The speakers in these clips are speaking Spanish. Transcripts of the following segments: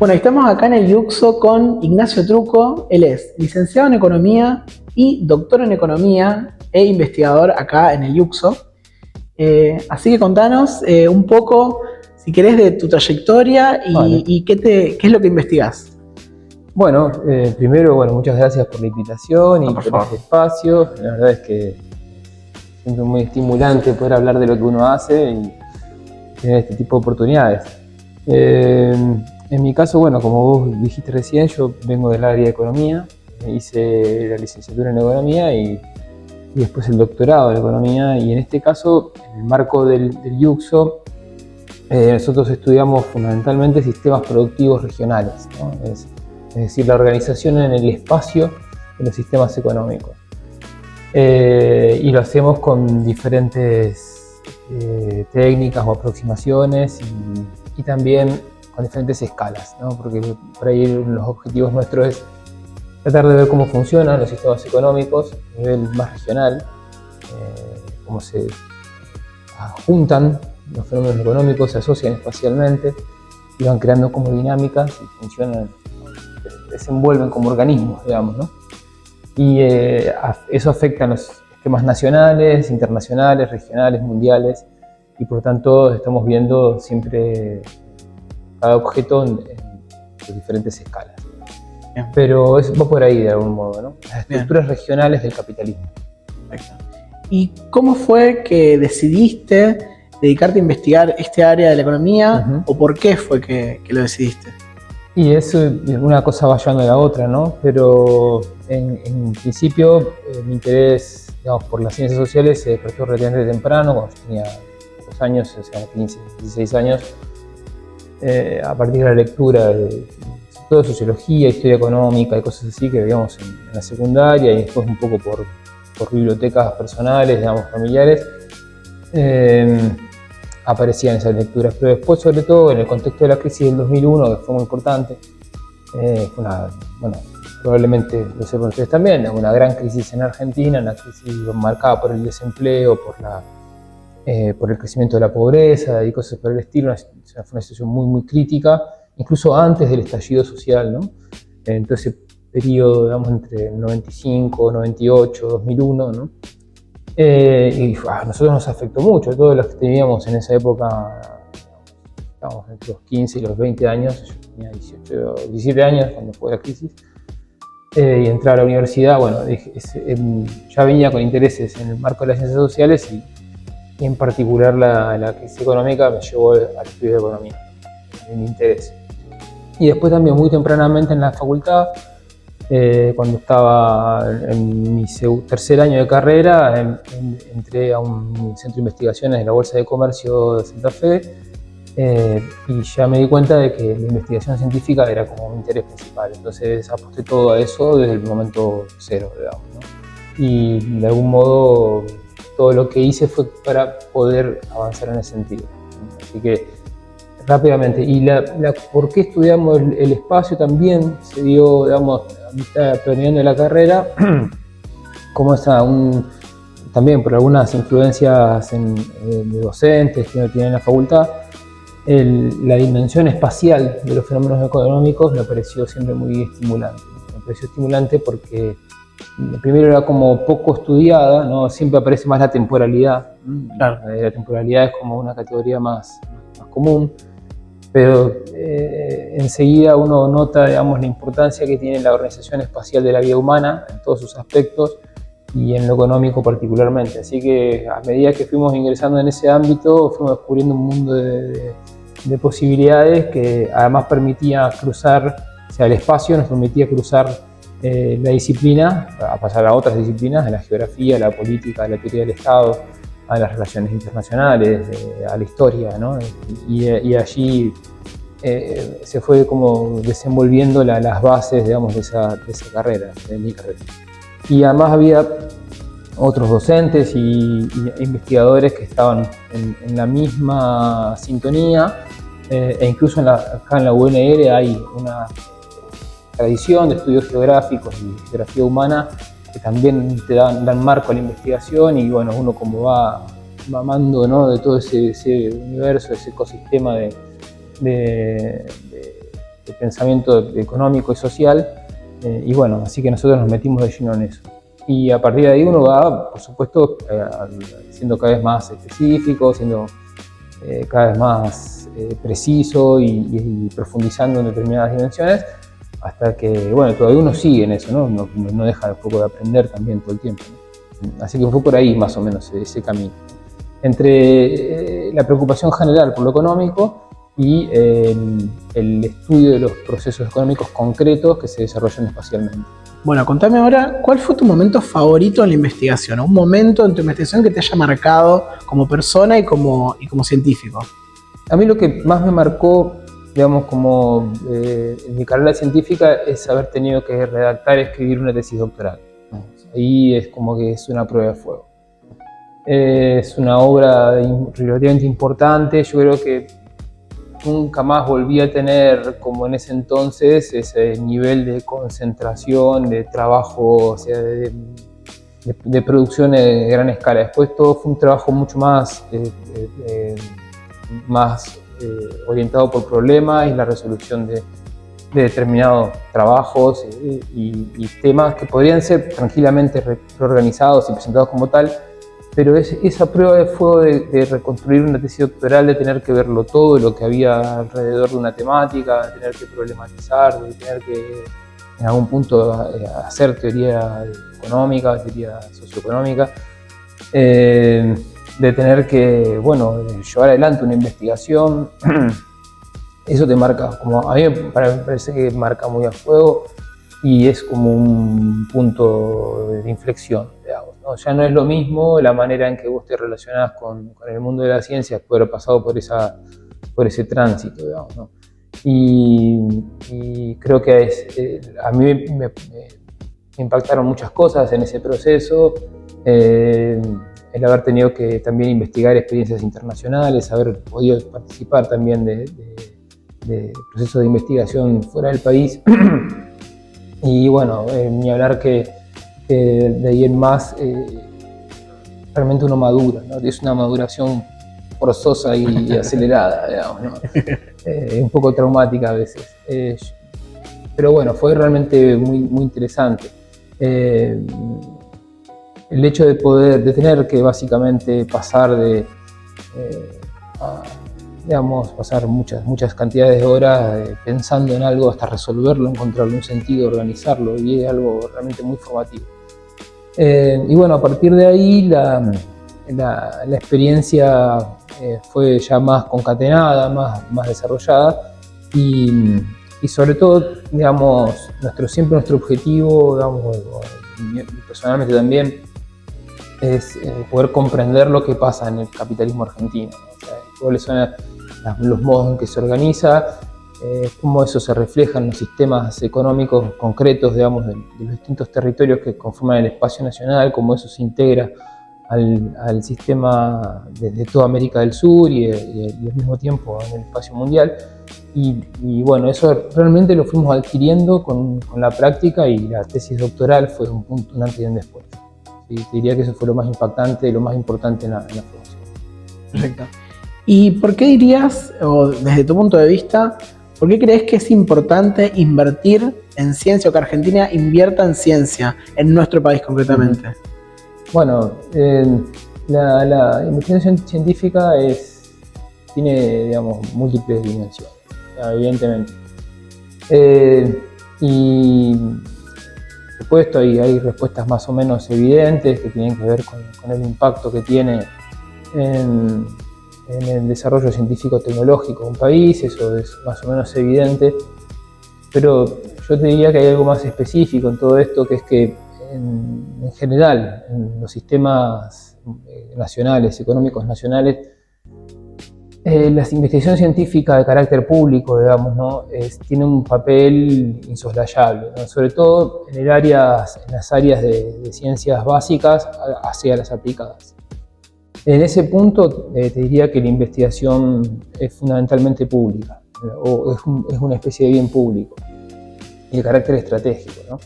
Bueno, estamos acá en el Yuxo con Ignacio Truco. Él es licenciado en Economía y doctor en Economía e investigador acá en el Yuxo. Así que contanos un poco, si querés, de tu trayectoria Vale. y qué es lo que investigás. Bueno, primero, muchas gracias por la invitación y Por por favor. este espacio. La verdad es que siempre muy estimulante poder hablar de lo que uno hace y tener este tipo de oportunidades. En mi caso, como vos dijiste recién, yo vengo del área de Economía, hice la licenciatura en Economía y después el doctorado en Economía, y en este caso, en el marco del Yuxo, nosotros estudiamos fundamentalmente sistemas productivos regionales, ¿no? Es decir, la organización en el espacio de los sistemas económicos. Y lo hacemos con diferentes técnicas o aproximaciones y también con diferentes escalas, ¿no? Porque por ahí los objetivos nuestros es tratar de ver cómo funcionan los sistemas económicos a nivel más regional, cómo se juntan los fenómenos económicos, se asocian espacialmente y van creando como dinámicas y funcionan, desenvuelven como organismos, digamos, ¿no? Y eso afecta a los esquemas nacionales, internacionales, regionales, mundiales, y por tanto estamos viendo siempre cada objeto en sus diferentes escalas. Bien. Pero eso va por ahí de algún modo, ¿no? Las estructuras regionales del capitalismo. Perfecto. ¿Y cómo fue que decidiste dedicarte a investigar este área de la economía? ¿O por qué fue que lo decidiste? Y eso, una cosa va llevando a la otra, ¿no? Pero en principio mi interés, digamos, por las ciencias sociales se despertó relativamente temprano, cuando yo tenía 2 años, o sea, 15, 16 años, a partir de la lectura de todo sociología, historia económica y cosas así que veíamos en la secundaria, y después un poco por bibliotecas personales, digamos, familiares, aparecían esas lecturas. Pero después, sobre todo en el contexto de la crisis del 2001, que fue muy importante, fue probablemente lo sepan ustedes también, una gran crisis en Argentina, una crisis marcada por el desempleo, por el crecimiento de la pobreza y cosas por el estilo. Fue una situación muy, muy crítica, incluso antes del estallido social, ¿no? En todo ese periodo, digamos, entre el 95, 98, 2001, ¿no? Y a nosotros nos afectó mucho, todos los que teníamos en esa época, estábamos entre los 15 y los 20 años, yo tenía 18, 17 años cuando fue la crisis, y entrar a la universidad, ya venía con intereses en el marco de las ciencias sociales, y en particular la crisis económica me llevó al estudio de economía, en mi interés. Y después también muy tempranamente en la facultad, cuando estaba en mi tercer año de carrera, entré a un centro de investigaciones de la Bolsa de Comercio de Santa Fe, y ya me di cuenta de que la investigación científica era como mi interés principal. Entonces aposté todo a eso desde el momento cero, digamos, ¿no? Y de algún modo todo lo que hice fue para poder avanzar en ese sentido. Así que rápidamente, y por qué estudiamos el espacio también se dio, digamos, a mitad terminando de la carrera, como también por algunas influencias de docentes que uno tiene en la facultad, la dimensión espacial de los fenómenos económicos me pareció siempre muy estimulante. Me pareció estimulante porque primero era como poco estudiada, ¿no? Siempre aparece más la temporalidad. Claro. La temporalidad es como una categoría más común, pero enseguida uno nota, digamos, la importancia que tiene la organización espacial de la vida humana en todos sus aspectos y en lo económico particularmente. Así que a medida que fuimos ingresando en ese ámbito, fuimos descubriendo un mundo de posibilidades que además permitía cruzar, o sea, el espacio nos permitía cruzar la disciplina, a pasar a otras disciplinas, a la geografía, a la política, a la teoría del Estado, a las relaciones internacionales, a la historia, ¿no? Y allí se fue como desenvolviendo las bases, digamos, de esa carrera, de mi carrera. Y además había otros docentes e investigadores que estaban en la misma sintonía, e incluso acá en la UNR hay una tradición de estudios geográficos y geografía humana que también te dan marco a la investigación, y uno como va mamando, ¿no?, de todo ese universo, ese ecosistema de pensamiento económico y social, y bueno, así que nosotros nos metimos de lleno en eso. Y a partir de ahí uno va, por supuesto, siendo cada vez más específico, siendo cada vez más preciso y profundizando en determinadas dimensiones, hasta que, bueno, todavía uno sigue en eso, ¿no? No deja un poco de aprender también todo el tiempo, ¿no? Así que fue por ahí más o menos ese camino. Entre la preocupación general por lo económico y el estudio de los procesos económicos concretos que se desarrollan espacialmente. Bueno, contame ahora, ¿cuál fue tu momento favorito en la investigación? Un momento en tu investigación que te haya marcado como persona y como científico. A mí lo que más me marcó, digamos, como en mi carrera científica es haber tenido que redactar y escribir una tesis doctoral. Ahí es como que es una prueba de fuego. Es una obra relativamente importante. Yo creo que nunca más volví a tener, como en ese entonces, ese nivel de concentración, de trabajo, o sea, de producción de gran escala. Después todo fue un trabajo mucho más orientado por problemas y la resolución de determinados trabajos y temas que podrían ser tranquilamente reorganizados y presentados como tal, pero esa prueba de fuego de reconstruir una tesis doctoral, de tener que verlo todo, lo que había alrededor de una temática, de tener que problematizar, de tener que en algún punto hacer teoría económica, teoría socioeconómica, de tener que, bueno, llevar adelante una investigación, eso te marca, como a mí me parece que marca muy a fuego y es como un punto de inflexión, digamos, ¿no? Ya no es lo mismo la manera en que vos te relacionás con el mundo de la ciencia después de haber pasado por ese tránsito, digamos, ¿no? Y creo que a mí me impactaron muchas cosas en ese proceso. El haber tenido que también investigar experiencias internacionales, haber podido participar también de procesos de investigación fuera del país. Y bueno, ni hablar que de ahí en más realmente uno madura, ¿no? Es una maduración forzosa y acelerada, digamos, ¿no? Un poco traumática a veces. Pero bueno, fue realmente muy interesante. El hecho de tener que básicamente pasar pasar muchas cantidades de horas pensando en algo hasta resolverlo, encontrarle un sentido, organizarlo, y es algo realmente muy formativo. Y bueno, a partir de ahí la experiencia fue ya más concatenada, más desarrollada, y sobre todo, digamos, siempre nuestro objetivo, digamos, personalmente también, es poder comprender lo que pasa en el capitalismo argentino, ¿no? O sea, cuáles son los modos en que se organiza, cómo eso se refleja en los sistemas económicos concretos, digamos, de los distintos territorios que conforman el espacio nacional, cómo eso se integra al sistema de toda América del Sur y al mismo tiempo en el espacio mundial. Y bueno, eso realmente lo fuimos adquiriendo con la práctica, y la tesis doctoral fue un antes y un después. Sí, te diría que eso fue lo más impactante y lo más importante en la formación. Perfecto. ¿Y por qué dirías, o desde tu punto de vista, por qué crees que es importante invertir en ciencia, o que Argentina invierta en ciencia, en nuestro país concretamente? Bueno, la investigación científica tiene, digamos, múltiples dimensiones, evidentemente. Y por supuesto hay respuestas más o menos evidentes que tienen que ver con el impacto que tiene en el desarrollo científico-tecnológico de un país, eso es más o menos evidente, pero yo te diría que hay algo más específico en todo esto, que es que en general, en los sistemas nacionales, económicos nacionales, la investigación científica de carácter público, digamos, ¿no? Tiene un papel insoslayable, ¿no? Sobre todo en las áreas de ciencias básicas hacia las aplicadas. En ese punto te diría que la investigación es fundamentalmente pública, o es una especie de bien público, y de carácter estratégico, ¿no?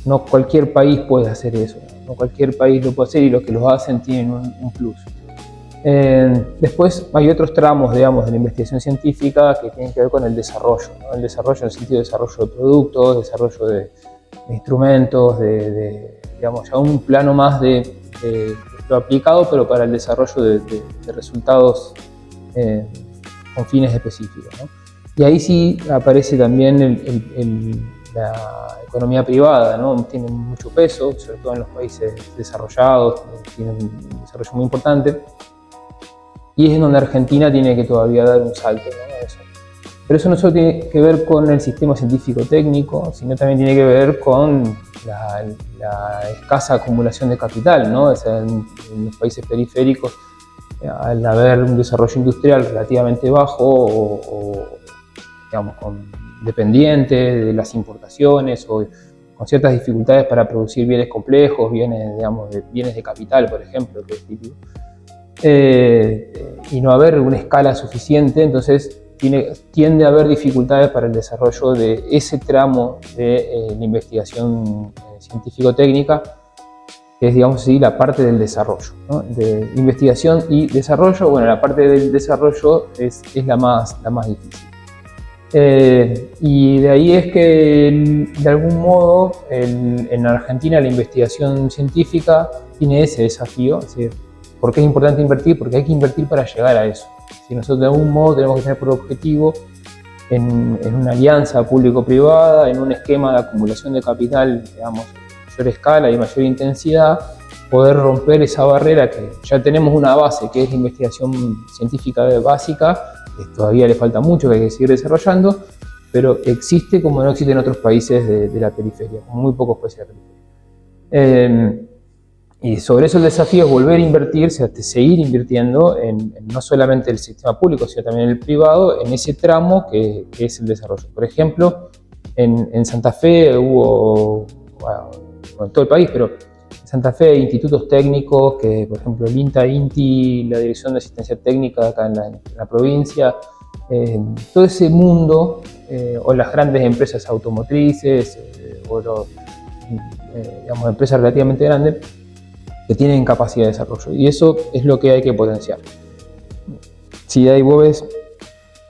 No cualquier país puede hacer eso, no cualquier país lo puede hacer, y los que lo hacen tienen un plus. Después hay otros tramos, digamos, de la investigación científica que tienen que ver con el desarrollo, ¿no? El desarrollo en el sentido de desarrollo de productos, desarrollo de instrumentos, digamos, ya un plano más de lo aplicado, pero para el desarrollo de resultados con fines específicos, ¿no? Y ahí sí aparece también la economía privada, ¿no? Tiene mucho peso, sobre todo en los países desarrollados, tiene un desarrollo muy importante. Y es en donde Argentina tiene que todavía dar un salto, ¿no? A eso. Pero eso no solo tiene que ver con el sistema científico-técnico, sino también tiene que ver con la escasa acumulación de capital, ¿no? O sea, en los países periféricos, al haber un desarrollo industrial relativamente bajo o digamos, dependiente de las importaciones o con ciertas dificultades para producir bienes complejos, digamos, bienes de capital, por ejemplo, que es típico, y no haber una escala suficiente, entonces tiende a haber dificultades para el desarrollo de ese tramo de la investigación científico-técnica, que es, digamos así, la parte del desarrollo, ¿no? De investigación y desarrollo. Bueno, la parte del desarrollo es la más difícil. Y de ahí es que, de algún modo, en Argentina la investigación científica tiene ese desafío, es decir, ¿por qué es importante invertir? Porque hay que invertir para llegar a eso. Si nosotros de algún modo tenemos que tener por objetivo, en una alianza público-privada, en un esquema de acumulación de capital, digamos, de mayor escala y mayor intensidad, poder romper esa barrera que ya tenemos una base, que es la investigación científica básica, que todavía le falta mucho, que hay que seguir desarrollando, pero existe como no existe en otros países de la periferia, como muy pocos países de la periferia. Y sobre eso el desafío es volver a invertir, seguir invirtiendo en no solamente el sistema público, sino también en el privado, en ese tramo que es el desarrollo. Por ejemplo, en Santa Fe hubo, bueno, en todo el país, pero en Santa Fe hay institutos técnicos, que por ejemplo el INTA-INTI, la Dirección de Asistencia Técnica acá en la provincia, todo ese mundo, o las grandes empresas automotrices, o digamos, empresas relativamente grandes, que tienen capacidad de desarrollo, y eso es lo que hay que potenciar. Si ahí vos ves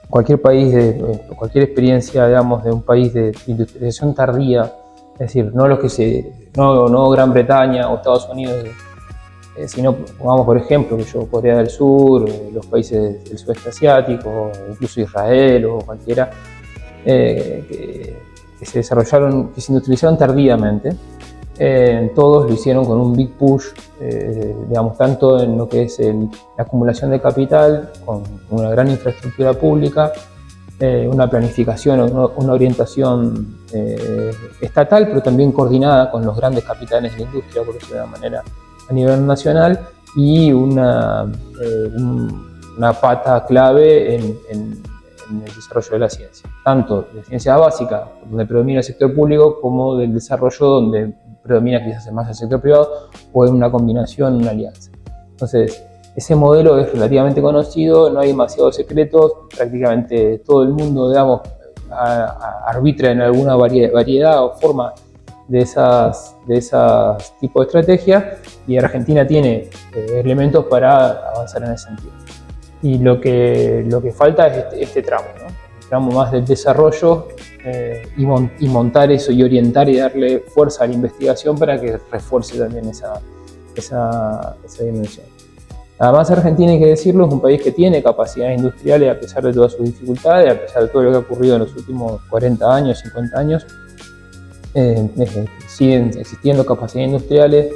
cualquier país, cualquier experiencia, digamos, de un país de industrialización tardía, es decir, no Gran Bretaña o Estados Unidos, sino, pongamos por ejemplo, Corea del Sur, los países del sudeste asiático, incluso Israel o cualquiera, que se desarrollaron, que se industrializaron tardíamente. Todos lo hicieron con un big push, digamos, tanto en lo que es la acumulación de capital, con una gran infraestructura pública, una planificación, una orientación estatal, pero también coordinada con los grandes capitales de la industria, por decirlo de una manera, a nivel nacional, y una pata clave en el desarrollo de la ciencia, tanto de ciencia básica, donde predomina el sector público, como del desarrollo donde predomina quizás más el sector privado, o en una combinación, una alianza. Entonces, ese modelo es relativamente conocido, no hay demasiados secretos, prácticamente todo el mundo, digamos, arbitra en alguna variedad o forma de esas tipos de estrategias, y Argentina tiene elementos para avanzar en ese sentido. Y lo que falta es este tramo, ¿no? El tramo más del desarrollo, y montar eso y orientar y darle fuerza a la investigación para que refuerce también esa dimensión. Además, Argentina, hay que decirlo, es un país que tiene capacidades industriales a pesar de todas sus dificultades, a pesar de todo lo que ha ocurrido en los últimos 40 años, 50 años. Siguen existiendo capacidades industriales,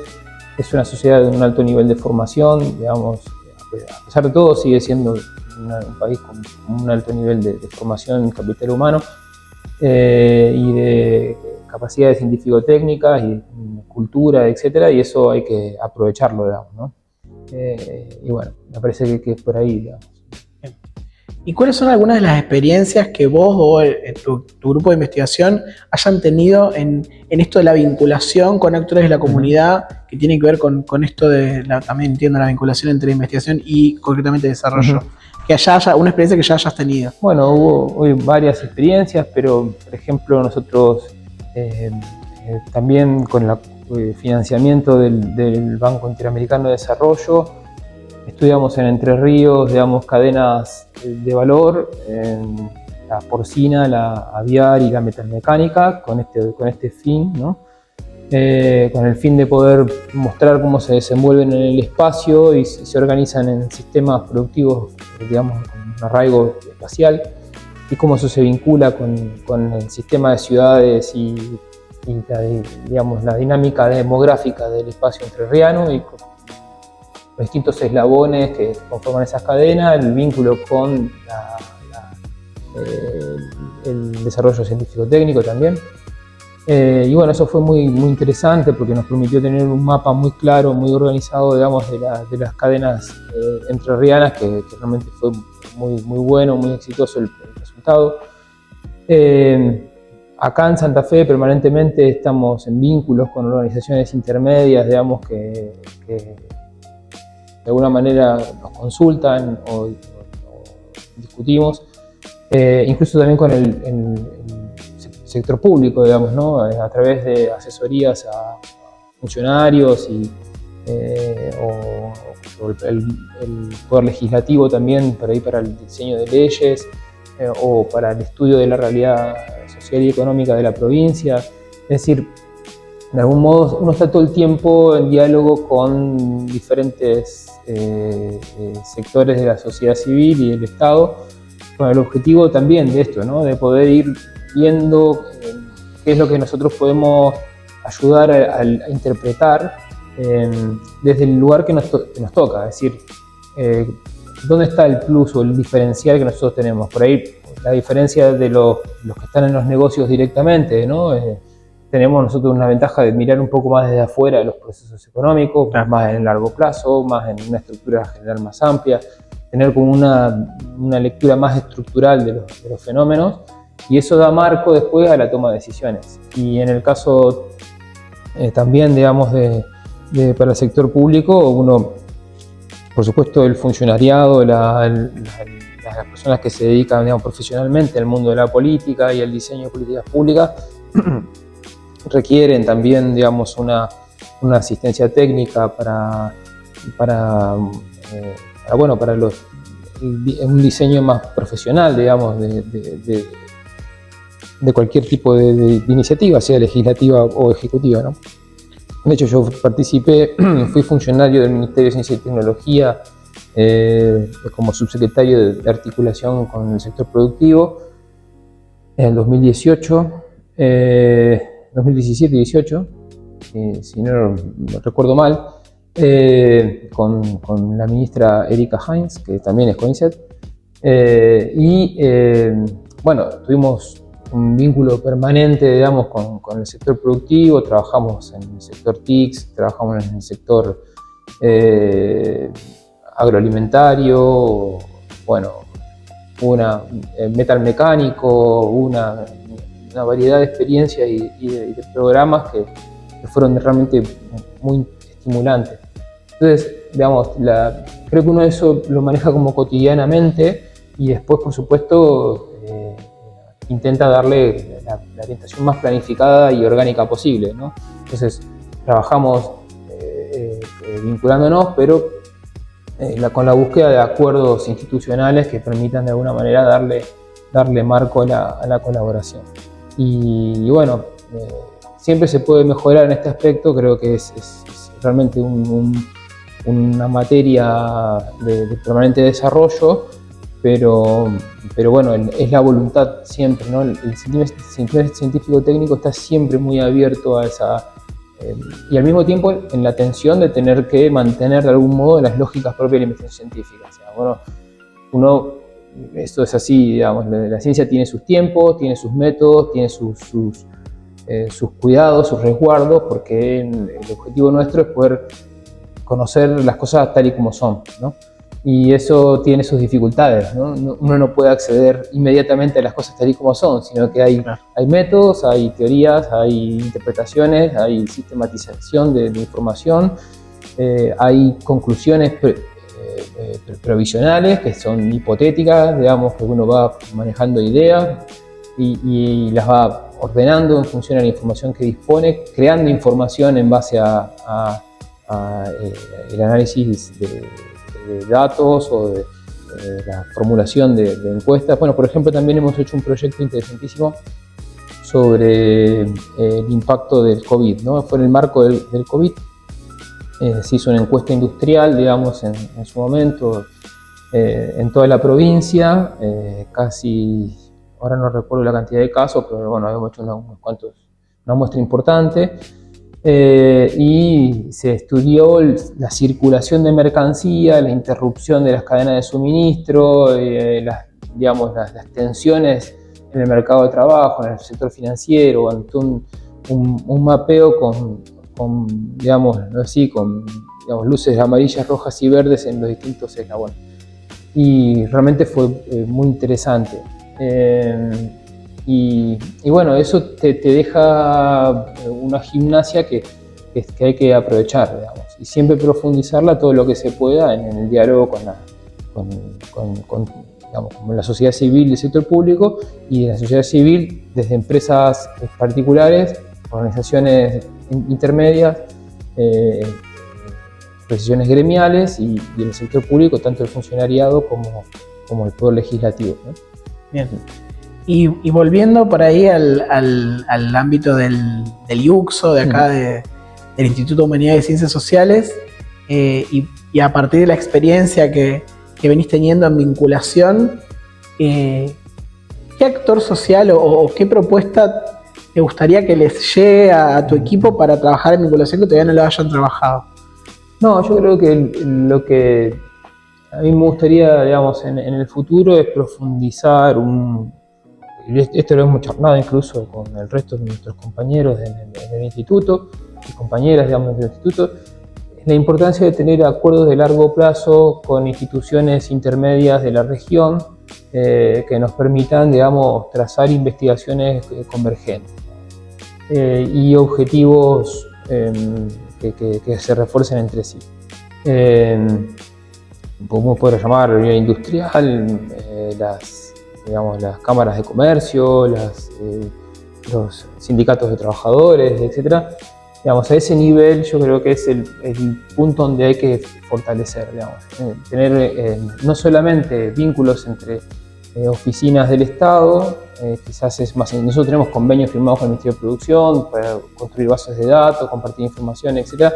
es una sociedad de un alto nivel de formación, digamos, a pesar de todo sigue siendo un país con un alto nivel de formación en capital humano, y de capacidades científico-técnicas y cultura, etcétera, y eso hay que aprovecharlo, digamos, ¿no? Y bueno, me parece que es por ahí, digamos. ¿Y cuáles son algunas de las experiencias que vos o tu grupo de investigación hayan tenido en esto de la vinculación con actores de la comunidad, que tiene que ver con esto de, también entiendo, la vinculación entre investigación y concretamente desarrollo? Que haya una experiencia que ya hayas tenido. Bueno, hubo varias experiencias, pero por ejemplo nosotros también con el financiamiento del Banco Interamericano de Desarrollo, estudiamos en Entre Ríos, digamos, cadenas de valor, en la porcina, la aviar y la metalmecánica, con este fin, ¿no? Con el fin de poder mostrar cómo se desenvuelven en el espacio y se organizan en sistemas productivos, digamos, con un arraigo espacial, y cómo eso se vincula con el sistema de ciudades y digamos, la dinámica demográfica del espacio entrerriano y con los distintos eslabones que conforman esas cadenas, el vínculo con el desarrollo científico-técnico también. Y bueno, eso fue muy interesante porque nos permitió tener un mapa muy claro, muy organizado, digamos, de las cadenas entrerrianas, que realmente fue muy bueno, muy exitoso el resultado. Acá en Santa Fe permanentemente estamos en vínculos con organizaciones intermedias, digamos, que de alguna manera nos consultan o discutimos, incluso también con el sector público, digamos, ¿no? A través de asesorías a funcionarios o el poder legislativo también para el diseño de leyes o para el estudio de la realidad social y económica de la provincia. Es decir, de algún modo uno está todo el tiempo en diálogo con diferentes sectores de la sociedad civil y del Estado, con el objetivo también de esto, ¿no? De poder ir viendo qué es lo que nosotros podemos ayudar a interpretar desde el lugar que nos toca, es decir, dónde está el plus o el diferencial que nosotros tenemos. Por ahí la diferencia de los que están en los negocios directamente, ¿no? Tenemos nosotros una ventaja de mirar un poco más desde afuera de los procesos económicos, más en el largo plazo, más en una estructura general más amplia, tener como una lectura más estructural de los fenómenos, y eso da marco después a la toma de decisiones. Y en el caso también, digamos, para el sector público, uno, por supuesto, el funcionariado, las personas que se dedican, digamos, profesionalmente al mundo de la política y al diseño de políticas públicas, requieren también, digamos, una asistencia técnica para un diseño más profesional, digamos, de cualquier tipo de iniciativa, sea legislativa o ejecutiva, ¿no? De hecho, yo fui funcionario del Ministerio de Ciencia y Tecnología como subsecretario de articulación con el sector productivo en el 2017 y 2018, si no recuerdo mal, con la ministra Erika Heinz, que también es CONICET, bueno, tuvimos un vínculo permanente, digamos, con el sector productivo. Trabajamos en el sector TICS, trabajamos en el sector agroalimentario, bueno, metal mecánico, una variedad de experiencias y de programas que fueron realmente muy estimulantes. Entonces, digamos, creo que uno de eso lo maneja como cotidianamente y después, por supuesto, intenta darle la orientación más planificada y orgánica posible, ¿no? Entonces, trabajamos vinculándonos, pero con la búsqueda de acuerdos institucionales que permitan de alguna manera darle marco a la colaboración. Y bueno, siempre se puede mejorar en este aspecto. Creo que es realmente una materia de permanente desarrollo, pero bueno, es la voluntad siempre, ¿no? El científico-técnico está siempre muy abierto a esa... y al mismo tiempo en la tensión de tener que mantener de algún modo las lógicas propias de la investigación científica. O sea, bueno, esto es así, digamos, la ciencia tiene sus tiempos, tiene sus métodos, tiene sus cuidados, sus resguardos, porque el objetivo nuestro es poder conocer las cosas tal y como son, ¿no? Y eso tiene sus dificultades, ¿no? Uno no puede acceder inmediatamente a las cosas tal y como son, sino que hay métodos, hay teorías, hay interpretaciones, hay sistematización de información, hay conclusiones provisionales que son hipotéticas, digamos, que uno va manejando ideas y las va ordenando en función de la información que dispone, creando información en base el análisis de datos o de la formulación de encuestas. Bueno, por ejemplo, también hemos hecho un proyecto interesantísimo sobre el impacto del COVID, ¿no? Fue en el marco del COVID. Se hizo una encuesta industrial, digamos, en su momento, en toda la provincia, casi, ahora no recuerdo la cantidad de casos, pero bueno, habíamos hecho una muestra importante, y se estudió la circulación de mercancía, la interrupción de las cadenas de suministro, digamos, las tensiones en el mercado de trabajo, en el sector financiero, ante un mapeo digamos, así, con luces amarillas, rojas y verdes en los distintos eslabones. Y realmente fue muy interesante. Y bueno, eso te deja una gimnasia que hay que aprovechar, digamos, y siempre profundizarla todo lo que se pueda en el diálogo con la sociedad civil y el sector público, y la sociedad civil desde empresas particulares, organizaciones intermedias, organizaciones gremiales y el sector público, tanto el funcionariado como el poder legislativo, ¿no? Bien. Y volviendo por ahí al ámbito del IUCSO, de acá, del Instituto de Humanidades y Ciencias Sociales, y a partir de la experiencia que venís teniendo en vinculación, ¿qué actor social o qué propuesta te gustaría que les llegue a tu equipo para trabajar en vinculación que todavía no lo hayan trabajado? No, yo creo que lo que a mí me gustaría, digamos, en el futuro es profundizar esto lo hemos charlado incluso con el resto de nuestros compañeros en el instituto y compañeras, digamos, del instituto, la importancia de tener acuerdos de largo plazo con instituciones intermedias de la región que nos permitan, digamos, trazar investigaciones convergentes y objetivos que se refuercen entre sí. Podemos poder llamar la unidad industrial, las cámaras de comercio, los sindicatos de trabajadores, etc. Digamos, a ese nivel yo creo que es el punto donde hay que fortalecer, digamos, tener no solamente vínculos entre oficinas del Estado, quizás es más, nosotros tenemos convenios firmados con el Ministerio de Producción para construir bases de datos, compartir información, etc.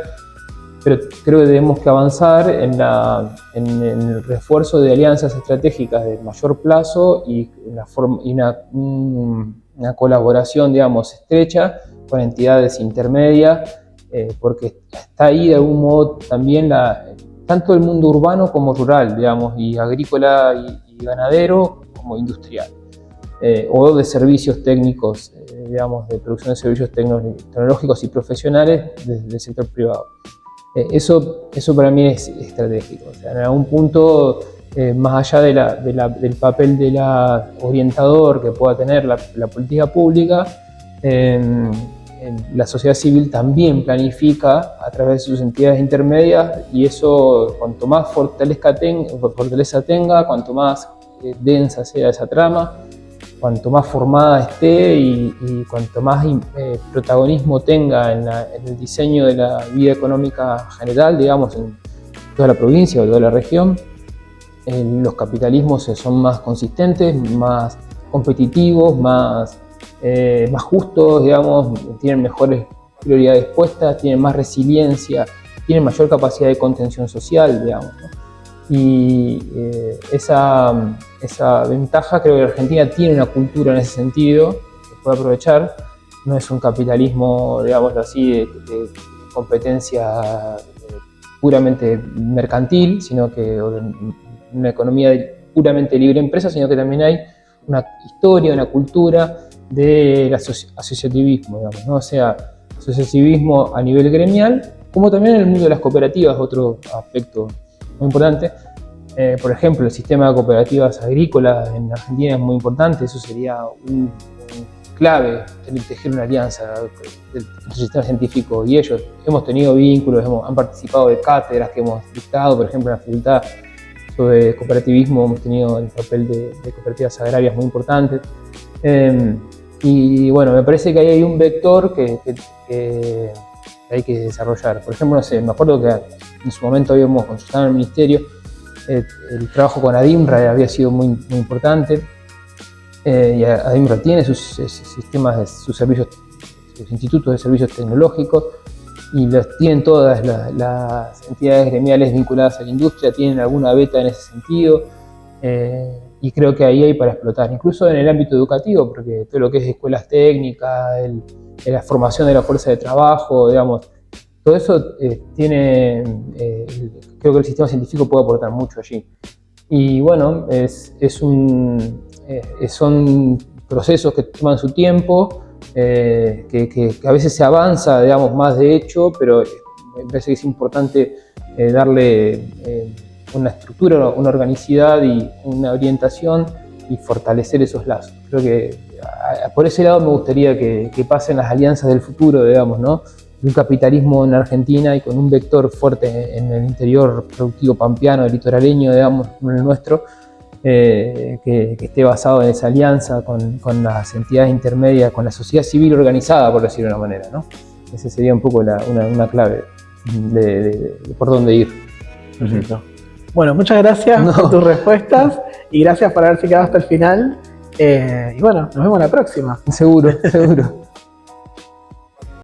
Pero creo que debemos que avanzar en el refuerzo de alianzas estratégicas de mayor plazo y una colaboración, digamos, estrecha con entidades intermedias, porque está ahí de algún modo también tanto el mundo urbano como rural, digamos, y agrícola y ganadero como industrial, o de servicios técnicos, digamos, de producción de servicios tecnológicos y profesionales del sector privado. Eso para mí es estratégico. O sea, en algún punto, más allá del papel de la orientador que pueda tener la política pública, la sociedad civil también planifica a través de sus entidades intermedias, y eso, cuanto más fortaleza tenga, cuanto más densa sea esa trama, cuanto más formada esté y cuanto más protagonismo tenga en el diseño de la vida económica general, digamos, en toda la provincia o toda la región, los capitalismos son más consistentes, más competitivos, más justos, digamos, tienen mejores prioridades puestas, tienen más resiliencia, tienen mayor capacidad de contención social, digamos, ¿no? Y esa ventaja, creo que Argentina tiene una cultura en ese sentido que puede aprovechar. No es un capitalismo, digámoslo así, de competencia puramente mercantil, sino que una economía puramente libre empresa, sino que también hay una historia, una cultura del asociativismo, digamos, ¿no? O sea, asociativismo a nivel gremial, como también en el mundo de las cooperativas, otro aspecto muy importante. Por ejemplo, el sistema de cooperativas agrícolas en Argentina es muy importante. Eso sería un clave, tejer una alianza del sistema científico y ellos. Hemos tenido vínculos, han participado de cátedras que hemos dictado, por ejemplo, en la facultad sobre cooperativismo hemos tenido el papel de cooperativas agrarias muy importante. Y bueno, me parece que ahí hay un vector que hay que desarrollar. Por ejemplo, no sé, me acuerdo que en su momento habíamos consultado en el ministerio el trabajo con ADIMRA había sido muy importante. Y ADIMRA tiene sus sistemas, sus servicios, sus institutos de servicios tecnológicos, y los tienen todas las entidades gremiales vinculadas a la industria, tienen alguna beta en ese sentido, y creo que ahí hay para explotar, incluso en el ámbito educativo, porque todo lo que es escuelas técnicas, la formación de la fuerza de trabajo, digamos, todo eso creo que el sistema científico puede aportar mucho allí. Y bueno, son procesos que toman su tiempo, que a veces se avanza, digamos, más de hecho, pero me parece que es importante darle una estructura, una organicidad y una orientación y fortalecer esos lazos. Creo que por ese lado me gustaría que pasen las alianzas del futuro, digamos, ¿no? Un capitalismo en Argentina y con un vector fuerte en el interior productivo pampeano, el litoraleño, digamos, el nuestro, que esté basado en esa alianza con las entidades intermedias, con la sociedad civil organizada, por decirlo de una manera, ¿no? Esa sería un poco una clave de por dónde ir. Perfecto. Bueno, muchas gracias por tus respuestas y gracias por haberse quedado hasta el final. Y bueno, nos vemos la próxima. Seguro, seguro.